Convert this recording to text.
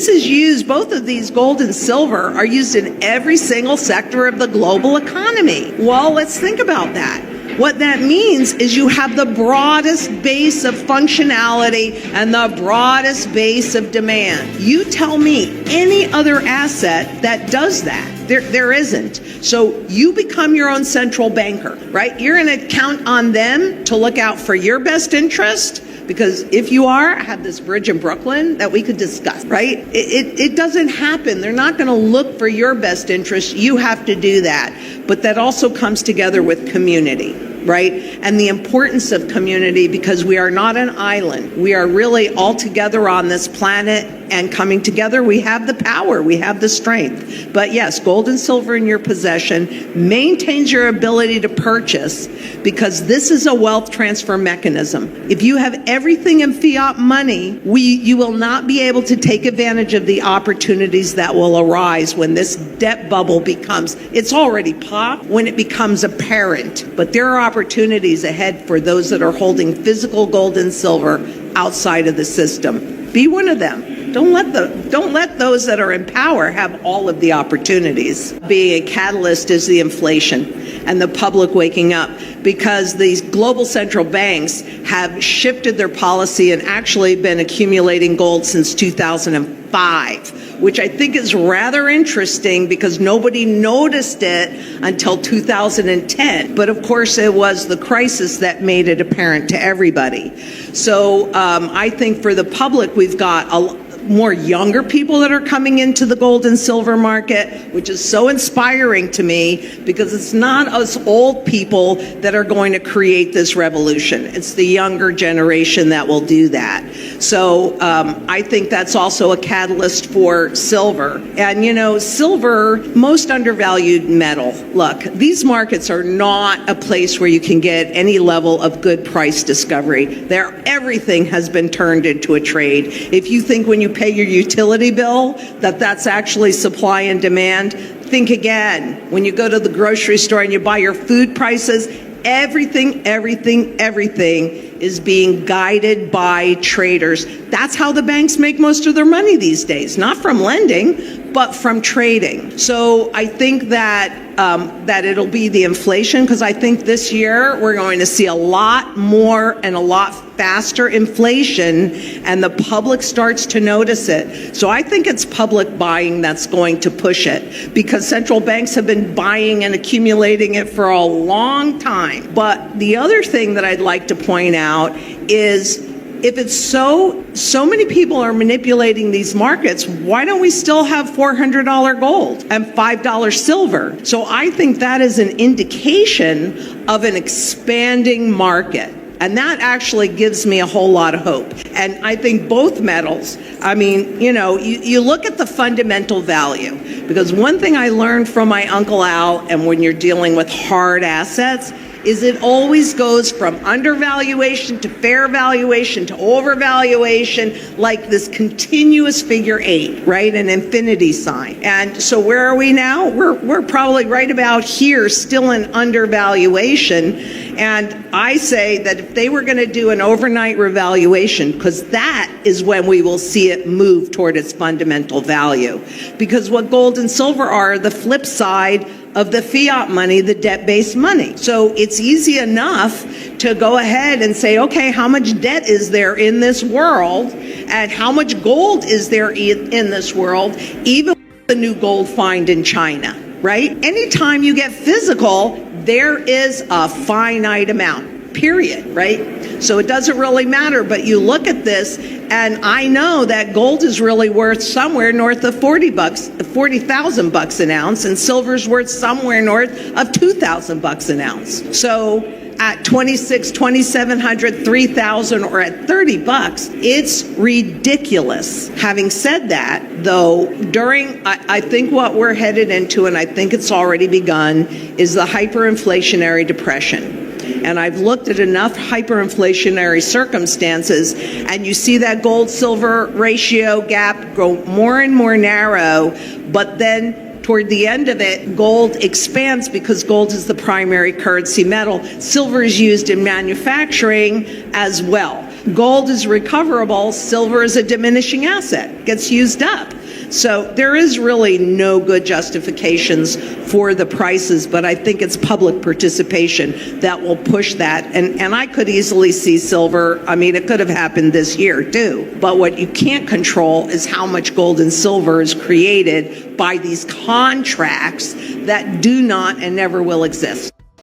is used, both of these, gold and silver, are used in every single sector of the global economy. Well, let's think about that. What that means is you have the broadest base of functionality and the broadest base of demand. You tell me any other asset that does that. There isn't. So you become your own central banker, right? You're going to count on them to look out for your best interest. Because if you are, I have this bridge in Brooklyn that we could discuss, right? It doesn't happen. They're not going to look for your best interest. You have to do that. But that also comes together with community, right? And the importance of community, because we are not an island. We are really all together on this planet, and coming together, we have the power, we have the strength. But yes, gold and silver in your possession maintains your ability to purchase, because this is a wealth transfer mechanism. If you have everything in fiat money, you will not be able to take advantage of the opportunities that will arise when this debt bubble becomes, it's already popped, when it becomes apparent. But there are opportunities ahead for those that are holding physical gold and silver outside of the system. Be one of them. Don't let those that are in power have all of the opportunities. Being a catalyst is the inflation and the public waking up, because these global central banks have shifted their policy and actually been accumulating gold since 2005, which I think is rather interesting because nobody noticed it until 2010. But of course, it was the crisis that made it apparent to everybody. So I think for the public, we've got more younger people that are coming into the gold and silver market, which is so inspiring to me, because it's not us old people that are going to create this revolution. It's the younger generation that will do that. So I think that's also a catalyst for silver. And you know, silver, most undervalued metal. Look, these markets are not a place where you can get any level of good price discovery. Everything has been turned into a trade. If you think when you pay your utility bill that's actually supply and demand, think again. When you go to the grocery store and you buy your food prices, everything is being guided by traders. That's how the banks make most of their money these days, not from lending, but from trading. So I think that it'll be the inflation, because I think this year we're going to see a lot more and a lot faster inflation, and the public starts to notice it. So I think it's public buying that's going to push it, because central banks have been buying and accumulating it for a long time. But the other thing that I'd like to point out is, if it's so many people are manipulating these markets, why don't we still have $400 gold and $5 silver? So I think that is an indication of an expanding market. And that actually gives me a whole lot of hope. And I think both metals, I mean, you know, you look at the fundamental value, because one thing I learned from my Uncle Al, and when you're dealing with hard assets, is it always goes from undervaluation to fair valuation to overvaluation, like this continuous figure 8, right? An infinity sign. And so where are we now? We're probably right about here, still in undervaluation. And I say that if they were going to do an overnight revaluation, because that is when we will see it move toward its fundamental value. Because what gold and silver are the flip side of the fiat money, the debt-based money. So it's easy enough to go ahead and say, okay, how much debt is there in this world, and how much gold is there in this world, even with the new gold find in China, right? Anytime you get physical, there is a finite amount, period, right? So it doesn't really matter, but you look at this, and I know that gold is really worth somewhere north of $40,000 an ounce, and silver's worth somewhere north of $2,000 an ounce. So at $2,600, $2,700, $3,000, or at $30, it's ridiculous. Having said that, though, I think what we're headed into, and I think it's already begun, is the hyperinflationary depression. And I've looked at enough hyperinflationary circumstances, and you see that gold-silver ratio gap go more and more narrow, but then toward the end of it, gold expands because gold is the primary currency metal. Silver is used in manufacturing as well. Gold is recoverable, silver is a diminishing asset, gets used up. So there is really no good justifications for the prices, but I think it's public participation that will push that. And I could easily see silver. I mean, it could have happened this year too. But what you can't control is how much gold and silver is created by these contracts that do not and never will exist.